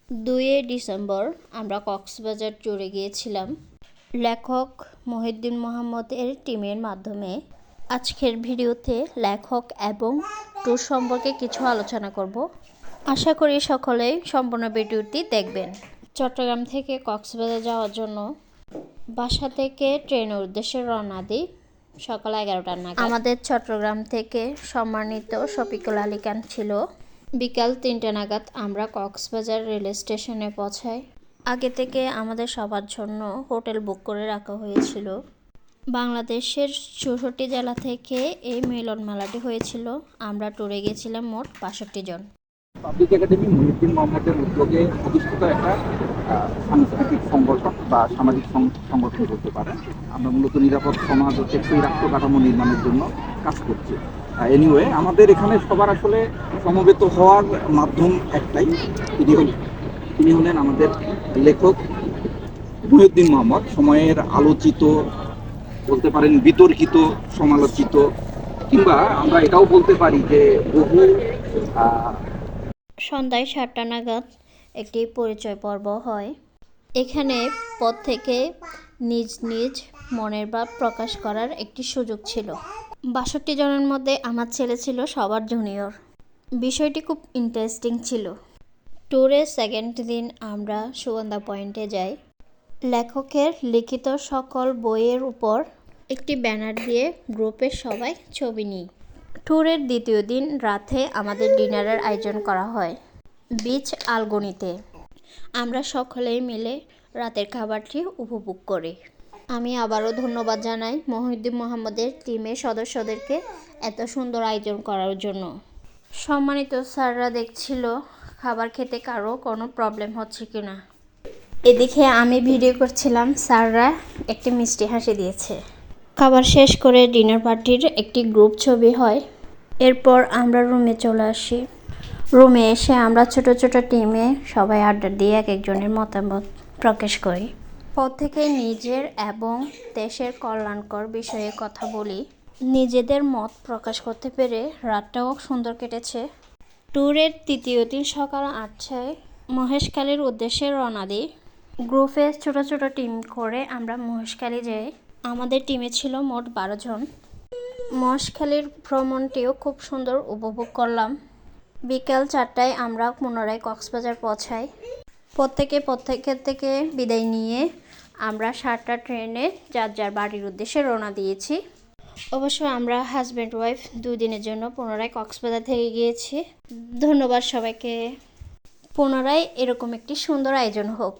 2 December আমরা কক্সবাজার ট্যুরে গিয়েছিলাম লেখক মহিউদ্দিন মোহাম্মদের টিমের মাধ্যমে। আজকের ভিডিওতে লেখক এবং ট্যুর সম্পর্কে কিছু আলোচনা করব। আশা করি সকলেই সম্পূর্ণ ভিডিওটি দেখবেন। চট্টগ্রাম থেকে কক্সবাজার যাওয়ার জন্য বাসা থেকে ট্রেনের উদ্দেশ্যে রওনা দিই সকাল 11টার নাগাদ। আমাদের চট্টগ্রাম থেকে সম্মানিত শফিকুল আলী খান ছিল। বিকাল 3টে নাগাদ আমরা কক্সবাজার রেল স্টেশনে পৌঁছাই। আগে থেকে আমাদের সবার জন্য হোটেল বুক করে রাখা হয়েছিল। বাংলাদেশের 64 জেলা থেকে এই মিলন মেলাটি হয়েছিল। আমরা ট্যুরে গেছিলাম মোট 62 জন। পাবলিক একাডেমি মহিউদ্দিন মোহাম্মদের উদ্যোগে প্রতিষ্ঠিত একটা সাংস্কৃতিক সংগঠন বা সামাজিক সংগঠন বলতে পারেন। আমরা মূলত নিরাপদ সমাজ ও টেকসই রাষ্ট্র কাঠামো নির্মাণের জন্য কাজ করছি। এনিওয়ে, আমাদের এখানে সবার আসলে সমবেত হওয়ার মাধ্যম একটাই, তিনি হলেন আমাদের লেখক মহিউদ্দিন মোহাম্মদ। সময়ের আলোচিত, বলতে পারেন বিতর্কিত, সমালোচিত, কিংবা আমরা এটাও বলতে পারি যে বহু সন্ধ্যায় 7টা নাগাদ একটি পরিচয় পর্ব হয়। এখানে প্রত্যেকে নিজ নিজ মনের ভাব প্রকাশ করার একটি সুযোগ ছিল। 62 জনের মধ্যে আমার ছেলে ছিল সবার জুনিয়র। বিষয়টি খুব ইন্টারেস্টিং ছিল। ট্যুরের সেকেন্ড দিন আমরা সুগন্ধা পয়েন্টে যাই। লেখকের লিখিত সকল বইয়ের উপর একটি ব্যানার দিয়ে গ্রুপের সবাই ছবি নিই। ট্যুরের দ্বিতীয় দিন রাতে আমাদের ডিনারের আয়োজন করা হয় বিচ আলগনিতে। আমরা সকলেই মিলে রাতের খাবারটি উপভোগ করি। আমি আবারও ধন্যবাদ জানাই মহিউদ্দিন মোহাম্মদের টিমের সদস্যদেরকে এত সুন্দর আয়োজন করার জন্য। সম্মানিত স্যাররা দেখছিল খাবার খেতে কারো কোনো প্রবলেম হচ্ছে কিনা। এদিকে আমি ভিডিও করছিলাম, স্যাররা একটি মিষ্টি হাসি দিয়েছে। খাবার শেষ করে ডিনার পার্টির একটি গ্রুপ ছবি হয়। এরপর আমরা রুমে চলে আসি। রুমে এসে আমরা ছোট ছোট টিমে সবাই আড্ডা দিয়ে এক একজনের মতামত প্রকাশ করি। প্রত্যেকেই নিজের এবং দেশের কল্যাণকর বিষয়ে কথা বলি। নিজেদের মত প্রকাশ করতে পেরে রাতটাও সুন্দর কেটেছে। ট্যুরের তৃতীয় দিন সকাল 8টায় মহেশখালীর উদ্দেশ্যে রওনা দিই। গ্রুপে ছোট ছোট টিম করে আমরা মহেশখালী যাই। আমাদের টিমে ছিল মোট 12 জন। মহেশখালীর ভ্রমণটিও খুব সুন্দর উপভোগ করলাম। বিকাল 4টায় আমরা পুনরায় কক্সবাজার পৌঁছাই। প্রত্যেকের থেকে বিদায় নিয়ে আমরা 7টা ট্রেনে যার যার বাড়ির উদ্দেশ্যে রওনা দিয়েছি। অবশ্য আমরা হাজব্যান্ড ওয়াইফ 2 দিনের জন্য পুনরায় কক্সবাজার থেকে গিয়েছি। ধন্যবাদ সবাইকে। পুনরায় এরকম একটি সুন্দর আয়োজন হোক।